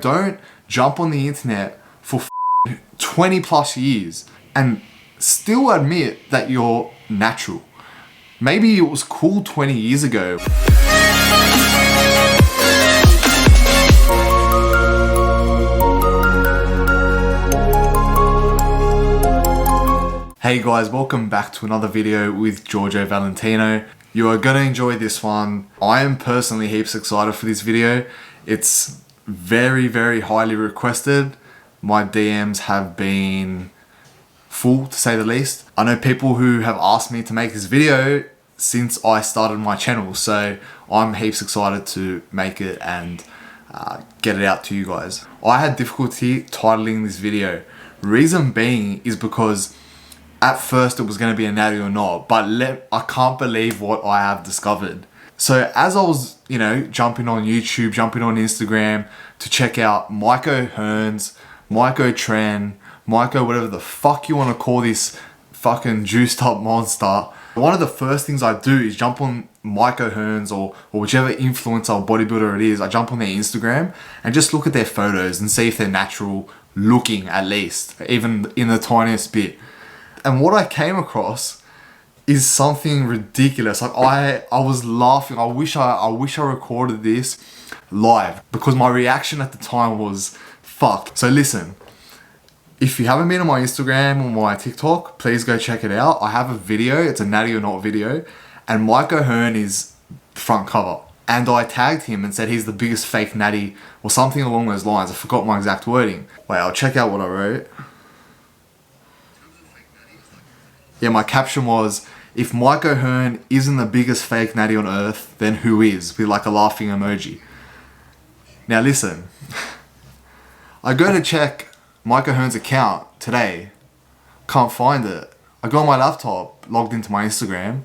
Don't jump on the internet for 20 plus years and still admit that you're natural. Maybe it was cool 20 years ago. Hey guys, welcome back to another video with Giorgio Valentino. You are gonna enjoy this one. I am personally heaps excited for this video. It's very highly requested. My DMs have been full, to say the least. I know people who have asked me to make this video since I started my channel, so I'm heaps excited to make it and get it out to you guys. I had difficulty titling this video. Reason being is because at first it was going to be a natty or not, but I can't believe what I have discovered. So as I was, jumping on YouTube, jumping on Instagram to check out OHearn's, OHearn, whatever the fuck you want to call this fucking juiced up monster, one of the first things I do is jump on OHearn's or whichever influencer or bodybuilder it is. I jump on their Instagram and just look at their photos and see if they're natural looking, at least, even in the tiniest bit. And what I came across is something ridiculous. Like I was laughing. I wish I recorded this live because my reaction at the time was fuck. So listen, if you haven't been on my Instagram or my TikTok, please go check it out. I have a video. It's a natty or not video, and OHearn is the front cover. And I tagged him and said he's the biggest fake natty or something along those lines. I forgot my exact wording. Wait, I'll check out what I wrote. Yeah, my caption was, if OHearn isn't the biggest fake natty on earth, then who is? With like a laughing emoji. Now listen, I go to check OHearn's account today, can't find it. I go on my laptop, logged into my Instagram,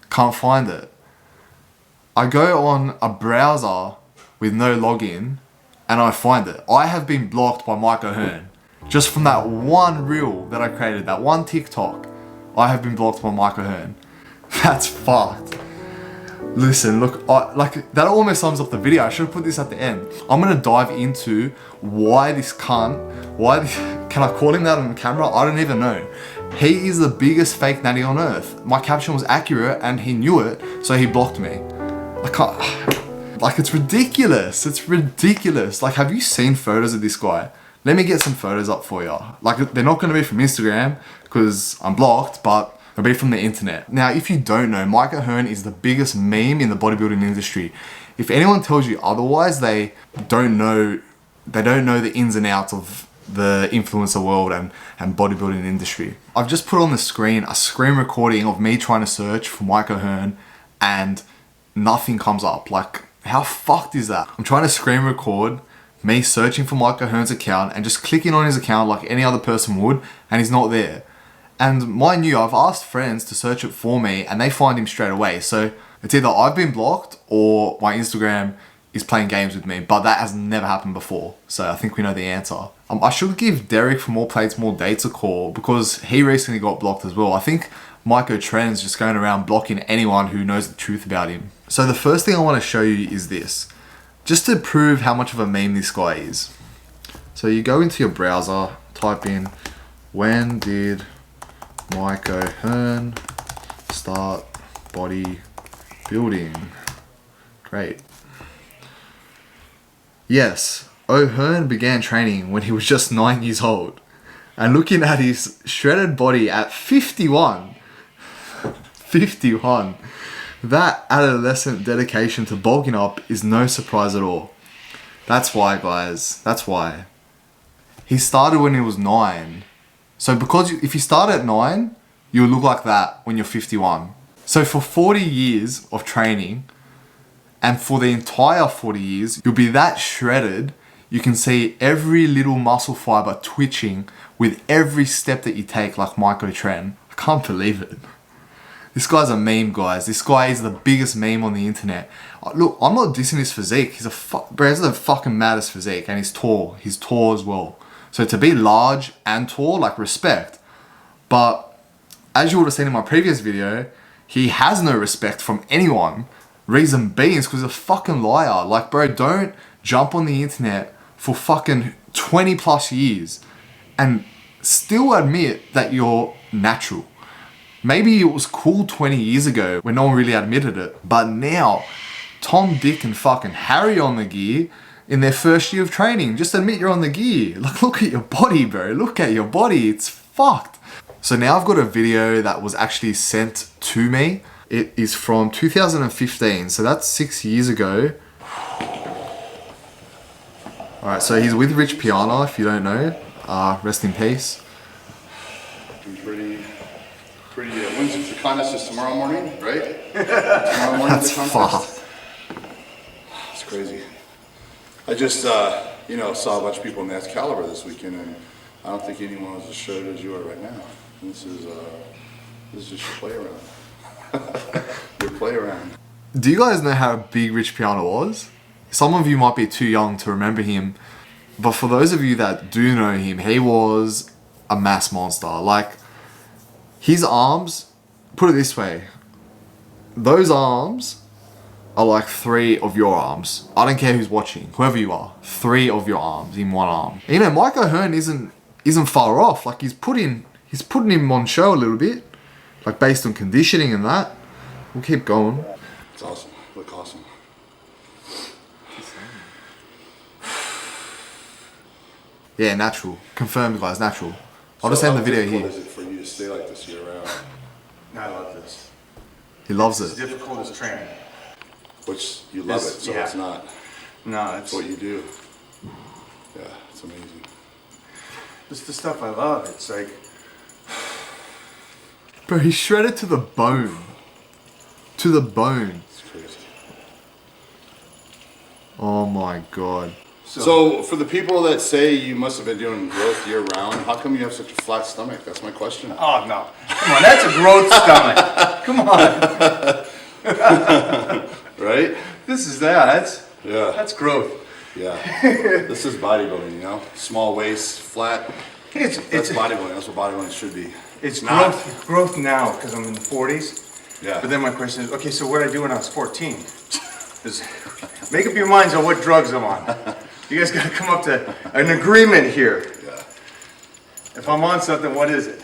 can't find it. I go on a browser with no login and I find it. I have been blocked by OHearn. Just from that one reel that I created, that one TikTok. I have been blocked by OHearn. That's fucked. Listen, look, that almost sums up the video. I should have put this at the end. I'm gonna dive into why this cunt, can I call him that on camera? I don't even know. He is the biggest fake natty on earth. My caption was accurate and he knew it, so he blocked me. I can't, it's ridiculous. It's ridiculous. Like, have you seen photos of this guy? Let me get some photos up for you. Like, they're not gonna be from Instagram because I'm blocked, but they'll be from the internet. Now, if you don't know, OHearn is the biggest meme in the bodybuilding industry. If anyone tells you otherwise, they don't know the ins and outs of the influencer world and bodybuilding industry. I've just put on the screen a screen recording of me trying to search for OHearn and nothing comes up. Like, how fucked is that? I'm trying to screen record me searching for OHearn's account and just clicking on his account like any other person would, and he's not there. And mind you, I've asked friends to search it for me and they find him straight away. So it's either I've been blocked or my Instagram is playing games with me, but that has never happened before. So I think we know the answer. I should give Derek from More Plates, More Dates a call because he recently got blocked as well. I think OHearn is just going around blocking anyone who knows the truth about him. So the first thing I want to show you is this, just to prove how much of a meme this guy is. So you go into your browser, type in, when did OHearn start bodybuilding? Great. Yes, OHearn began training when he was just 9 years old. And looking at his shredded body at 51, that adolescent dedication to bulking up is no surprise at all. That's why, guys, that's why. He started when he was 9. So because if you start at 9, you'll look like that when you're 51. So for 40 years of training, and for the entire 40 years, you'll be that shredded, you can see every little muscle fiber twitching with every step that you take like OHearn. I can't believe it. This guy's a meme, guys. This guy is the biggest meme on the internet. Look, I'm not dissing his physique. He's the fucking maddest physique, and he's tall. He's tall as well. So to be large and tall, like, respect. But as you would have seen in my previous video, he has no respect from anyone. Reason being is because he's a fucking liar. Like, bro, don't jump on the internet for fucking 20 plus years and still admit that you're natural. Maybe it was cool 20 years ago when no one really admitted it, but now Tom, Dick and fucking Harry on the gear in their first year of training. Just admit you're on the gear. Like, look at your body, bro. Look at your body. It's fucked. So now I've got a video that was actually sent to me. It is from 2015, so that's 6 years ago. Alright, so he's with Rich Piana, if you don't know. Rest in peace. Pretty, when's the contest? Is tomorrow morning, right? Tomorrow morning. That's the fucked. It's crazy. I just, you know, saw a bunch of people in that caliber this weekend, and I don't think anyone was as shredded as you are right now. This is just your play around. Your play around. Do you guys know how big Rich Piana was? Some of you might be too young to remember him, but for those of you that do know him, he was a mass monster. Like, his arms, put it this way, those arms are like 3 of your arms. I don't care who's watching, whoever you are, 3 of your arms in one arm. And, you know, Mike OHearn isn't far off. Like, he's putting him on show a little bit, like based on conditioning and that. We'll keep going. It's awesome. Look awesome. Yeah, natural. Confirmed, guys, natural. I'll just end the video here. What is it for you to stay like this year round? I love this. He loves It's it. difficult as training. Which you love it, so yeah. it's not. No, It's what you do. Yeah, it's amazing. it's the stuff I love. It's like, Bro, he's shredded to the bone. To the bone. It's crazy. Oh my god. So for the people that say you must have been doing growth year round, how come you have such a flat stomach? That's my question. oh no. Come on, that's a growth stomach. Come on. Right? This is that. Yeah. That's growth. Yeah. This is bodybuilding, you know? Small waist, flat. It's That's bodybuilding. That's what bodybuilding should be. it's not. growth now because I'm in the 40s. Yeah. But then my question is, okay, so what did I do when I was 14? Make up your minds on what drugs I'm on. You guys got to come up to an agreement here. Yeah. If I'm on something, what is it?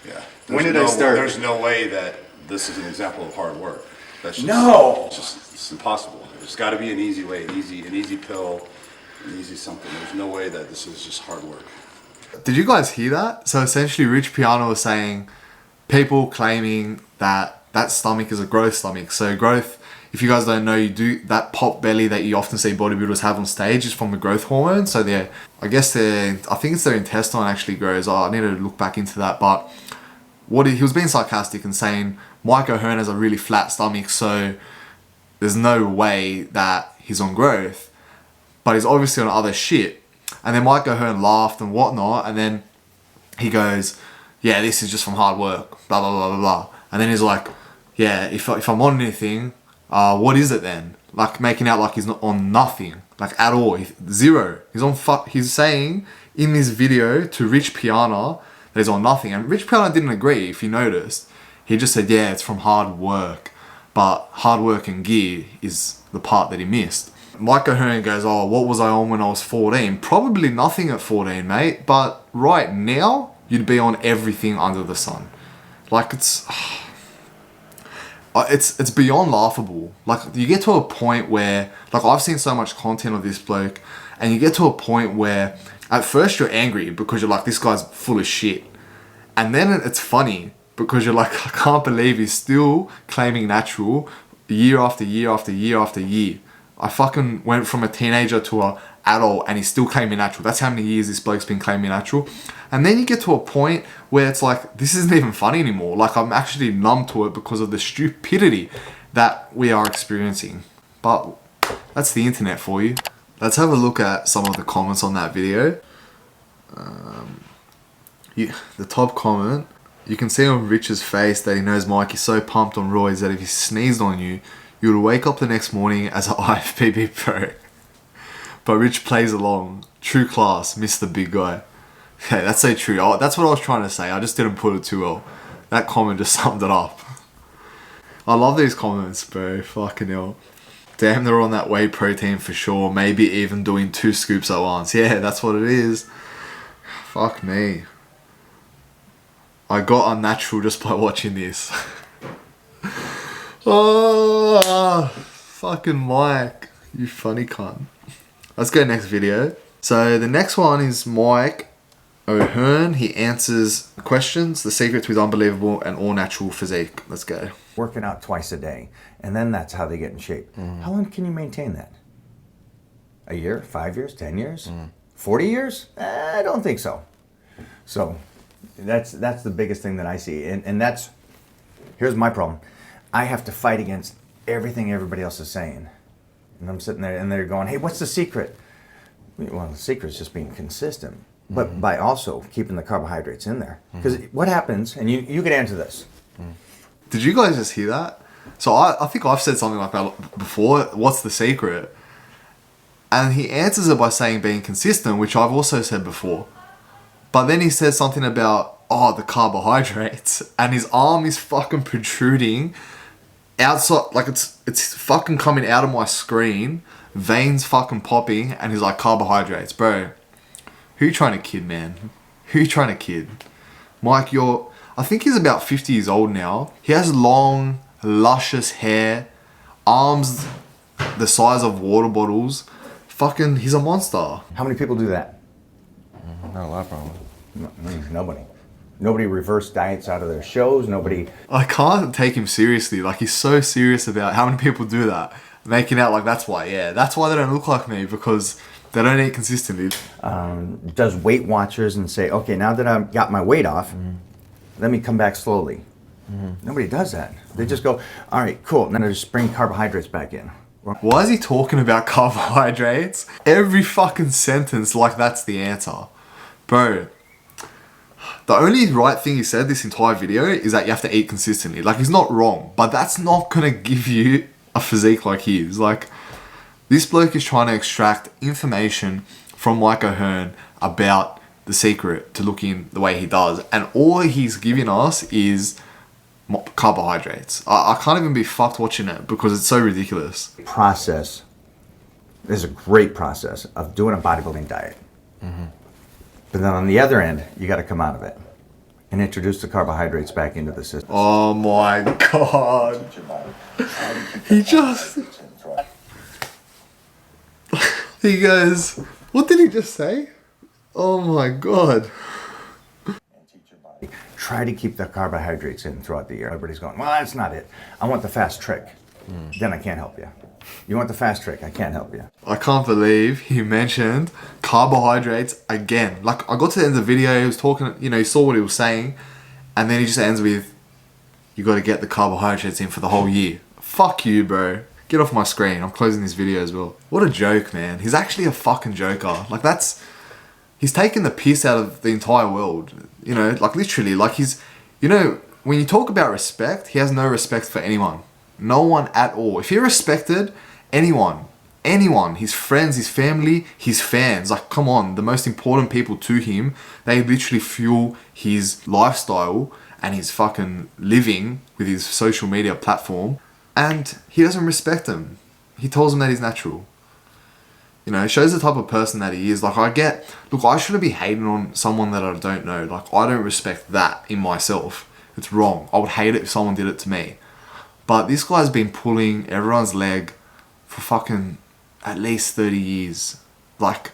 Yeah. When did I start? There's no way that this is an example of hard work. That's just, No. it's impossible. There's got to be an easy way, an easy pill, an easy something. There's no way that this is just hard work. Did you guys hear that? So essentially Rich Piana was saying people claiming that that stomach is a growth stomach. So growth, if you guys don't know, you do that pop belly that you often see bodybuilders have on stage is from the growth hormone. So I think it's their intestine actually grows. I need to look back into that. But he was being sarcastic and saying Mike OHearn has a really flat stomach, so there's no way that he's on growth, but he's obviously on other shit. And then Mike OHearn laughed and whatnot, and then he goes, yeah, this is just from hard work, blah, blah, blah, blah, blah. And then he's like, yeah, if I'm on anything, what is it then? Like, making out like he's not on nothing, like at all, zero. He's saying in this video to Rich Piana that he's on nothing. And Rich Piana didn't agree, if you noticed. He just said, yeah, it's from hard work. But hard work and gear is the part that he missed. Mike OHearn goes, oh, what was I on when I was 14? Probably nothing at 14, mate. But right now, you'd be on everything under the sun. Like, it's beyond laughable. Like, you get to a point where, like, I've seen so much content of this bloke, and you get to a point where at first you're angry because you're like, this guy's full of shit. And then it's funny because you're like, I can't believe he's still claiming natural year after year after year after year. I fucking went from a teenager to an adult and he's still claiming natural. That's how many years this bloke's been claiming natural. And then you get to a point where it's like, this isn't even funny anymore. Like, I'm actually numb to it because of the stupidity that we are experiencing. But that's the internet for you. Let's have a look at some of the comments on that video. The top comment, you can see on Rich's face that he knows Mike is so pumped on roids that if he sneezed on you, you would wake up the next morning as an IFBB pro. But Rich plays along. True class, Mr. Big Guy. Okay, that's so true. That's what I was trying to say. I just didn't put it too well. That comment just summed it up. I love these comments, bro. Fucking hell. Damn, they're on that whey protein for sure. Maybe even doing 2 scoops at once. Yeah, that's what it is. Fuck me. I got unnatural just by watching this. Oh, fucking Mike. You funny cunt. Let's go next video. So the next one is Mike OHearn. He answers questions, the secret to his unbelievable and all-natural physique. Let's go. Working out twice a day, and then that's how they get in shape. How long can you maintain that? A year, 5 years, 10 years, 40 years? I don't think so. So that's the biggest thing that I see, and that's, here's my problem. I have to fight against everything everybody else is saying, and I'm sitting there and they're going, hey, what's the secret? Well, the secret is just being consistent, but by also keeping the carbohydrates in there. Because what happens, and you could answer this. Did you guys just hear that? So I think I've said something like that before. What's the secret? And he answers it by saying being consistent, which I've also said before. But then he says something about, oh, the carbohydrates. And his arm is fucking protruding outside, like it's fucking coming out of my screen. Veins fucking popping. And he's like, carbohydrates. Bro, who you trying to kid, man? Who you trying to kid? Mike, I think he's about 50 years old now. He has long, luscious hair, arms the size of water bottles. Fucking, he's a monster. How many people do that? Not a lot, probably. Nobody. Nobody reverse diets out of their shows. Nobody. I can't take him seriously. Like, he's so serious about how many people do that. Making out like that's why, yeah. That's why they don't look like me, because they don't eat consistently. Does Weight Watchers and say, okay, now that I've got my weight off, let me come back slowly. Nobody does that. They just go, all right, cool. Then I just bring carbohydrates back in. Why is he talking about carbohydrates? Every fucking sentence like that's the answer. Bro, the only right thing he said this entire video is that you have to eat consistently. Like, he's not wrong, but that's not gonna give you a physique like his. Like, this bloke is trying to extract information from Mike OHearn about the secret to looking the way he does, and all he's giving us is carbohydrates. I can't even be fucked watching it because it's so ridiculous. Process. There's a great process of doing a bodybuilding diet. But then on the other end, you got to come out of it and introduce the carbohydrates back into the system. Oh my god. He just... He goes, what did he just say? Oh my god. Try to keep the carbohydrates in throughout the year. Everybody's going, well, that's not it. I want the fast trick. Then I can't help you. You want the fast trick? I can't help you. I can't believe he mentioned carbohydrates again. Like, I got to the end of the video, he was talking, you know, he saw what he was saying, and then he just ends with, you got to get the carbohydrates in for the whole year. Fuck you, bro. Get off my screen. I'm closing this video as well. What a joke, man. He's actually a fucking joker. Like, he's taking the piss out of the entire world. You know, like, literally, like, you know, when you talk about respect, he has no respect for anyone. No one at all. If he respected anyone, his friends, his family, his fans, like, come on, the most important people to him, they literally fuel his lifestyle and his fucking living with his social media platform, and he doesn't respect them. He tells them that he's natural. You know, it shows the type of person that he is. Like, look, I shouldn't be hating on someone that I don't know. Like, I don't respect that in myself. It's wrong. I would hate it if someone did it to me. But this guy's been pulling everyone's leg for fucking at least 30 years. Like,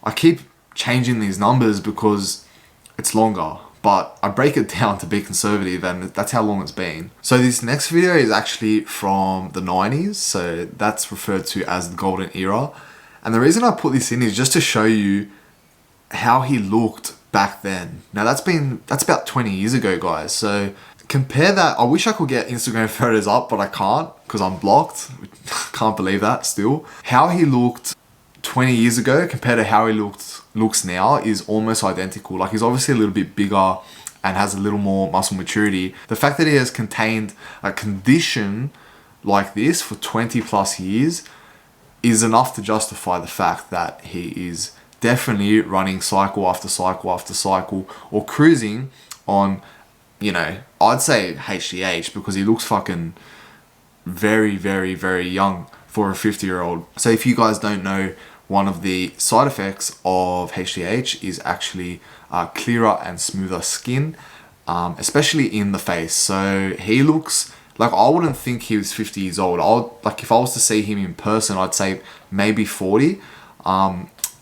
I keep changing these numbers because it's longer, but I break it down to be conservative, and that's how long it's been. So this next video is actually from the 90s, so that's referred to as the golden era. And the reason I put this in is just to show you how he looked back then. Now that's about 20 years ago, guys. So compare that. I wish I could get Instagram photos up, but I can't because I'm blocked. Can't believe that still. How he looked 20 years ago compared to how he looks now is almost identical. Like, he's obviously a little bit bigger and has a little more muscle maturity. The fact that he has contained a condition like this for 20 plus years is enough to justify the fact that he is definitely running cycle after cycle after cycle, or cruising on, you know, I'd say HGH, because he looks fucking very, very, very young for a 50-year-old. So if you guys don't know, one of the side effects of HGH is actually clearer and smoother skin, especially in the face. So he looks like, I wouldn't think he was 50 years old. Like if I was to see him in person, I'd say maybe 40.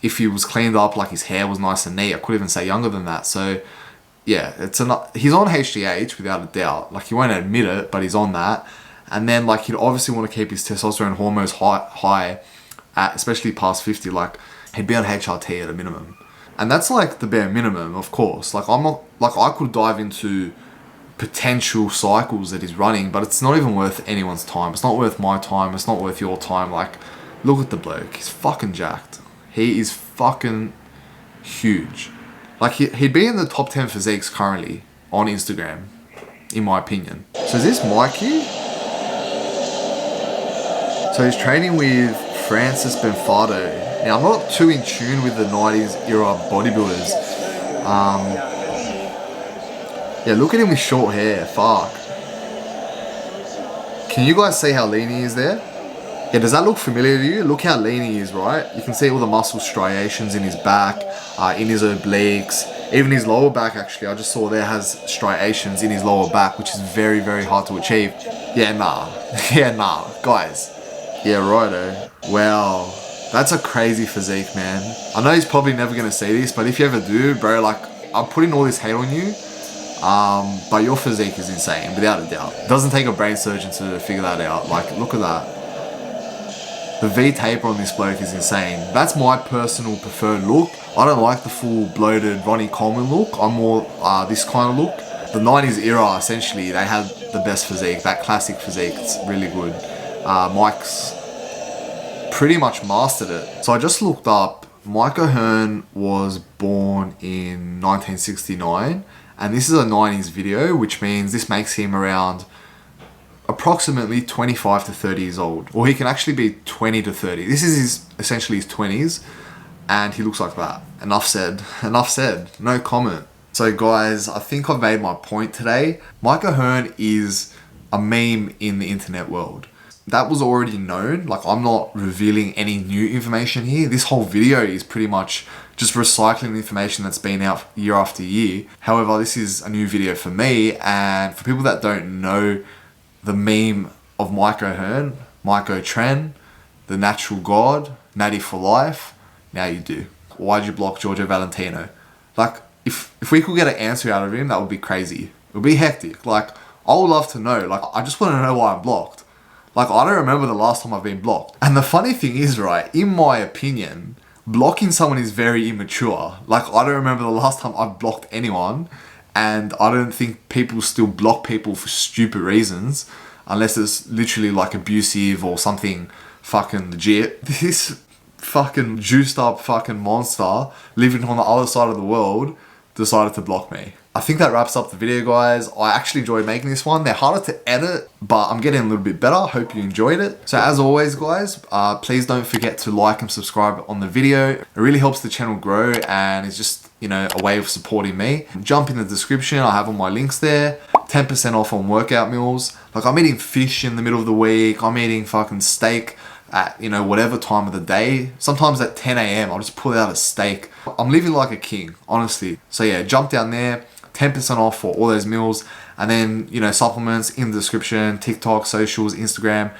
If he was cleaned up, like his hair was nice and neat, I could even say younger than that. So yeah, he's on HGH without a doubt. Like he won't admit it, but he's on that. And then like he'd obviously want to keep his testosterone hormones high at, especially past 50. Like he'd be on HRT at a minimum. And that's like the bare minimum, of course. Like I'm not, like I could dive into potential cycles that he's running, but it's not even worth anyone's time. It's not worth my time. It's not worth your time. Like, look at the bloke. He's fucking jacked. He is fucking huge. Like he'd be in the top 10 physiques currently on Instagram, in my opinion. So is this Mike here? So he's training with Francis Benfato. Now I'm not too in tune with the 90s era bodybuilders. Yeah, look at him with short hair, fuck. Can you guys see how lean he is there? Yeah, does that look familiar to you? Look how lean he is, right? You can see all the muscle striations in his back, in his obliques, even his lower back actually. I just saw there has striations in his lower back, which is very, very hard to achieve. Yeah, nah. Yeah, nah. Guys. Yeah, righto. Wow. That's a crazy physique, man. I know he's probably never going to see this, but if you ever do, bro, like, I'm putting all this hate on you. But your physique is insane, without a doubt. It doesn't take a brain surgeon to figure that out. Like, look at that. The V taper on this bloke is insane. That's my personal preferred look. I don't like the full bloated Ronnie Coleman look. I'm more this kind of look. The 90s era, essentially, they had the best physique. That classic physique, it's really good. Mike's pretty much mastered it. So I just looked up. Mike OHearn was born in 1969. And this is a 90s video, which means this makes him around approximately 25 to 30 years old. Or he can actually be 20 to 30. This is essentially his 20s, and he looks like that. Enough said. Enough said. No comment. So guys, I think I've made my point today. Mike OHearn is a meme in the internet world. That was already known. Like, I'm not revealing any new information here. This whole video is pretty much just recycling the information that's been out year after year. However, this is a new video for me, and for people that don't know the meme of Mike OHearn, Mike O'Tren, the natural god, Natty for life, now you do. Why'd you block Giorgio Valentino? Like, if we could get an answer out of him, that would be crazy. It would be hectic. Like, I would love to know. Like, I just want to know why I'm blocked. Like, I don't remember the last time I've been blocked. And the funny thing is, right, in my opinion, blocking someone is very immature. Like, I don't remember the last time I've blocked anyone, and I don't think people still block people for stupid reasons, unless it's literally like abusive or something fucking legit. This fucking juiced up fucking monster living on the other side of the world decided to block me. I think that wraps up the video, guys. I actually enjoyed making this one. They're harder to edit, but I'm getting a little bit better. Hope you enjoyed it. So as always, guys, please don't forget to like and subscribe on the video. It really helps the channel grow, and it's just, you know, a way of supporting me. Jump in the description. I have all my links there. 10% off on workout meals. Like, I'm eating fish in the middle of the week. I'm eating fucking steak at, you know, whatever time of the day. Sometimes at 10 a.m. I'll just pull out a steak. I'm living like a king, honestly. So yeah, jump down there. 10% off for all those meals, and then, you know, supplements in the description, TikTok, socials, Instagram,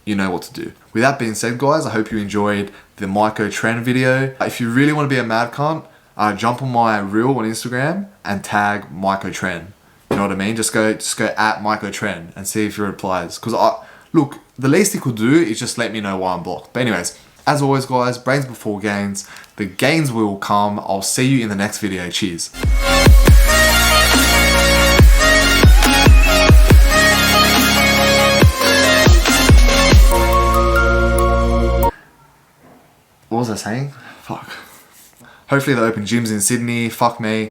you know what to do. With that being said, guys, I hope you enjoyed the Mike OHearn video. If you really want to be a mad cunt, jump on my reel on Instagram and tag Mike OHearn. You know what I mean? Just go at Mike OHearn and see if he replies. Because look, the least he could do is just let me know why I'm blocked. But anyways, as always, guys, brains before gains. The gains will come. I'll see you in the next video. Cheers. What was I saying? Fuck. Hopefully they open gyms in Sydney. Fuck me.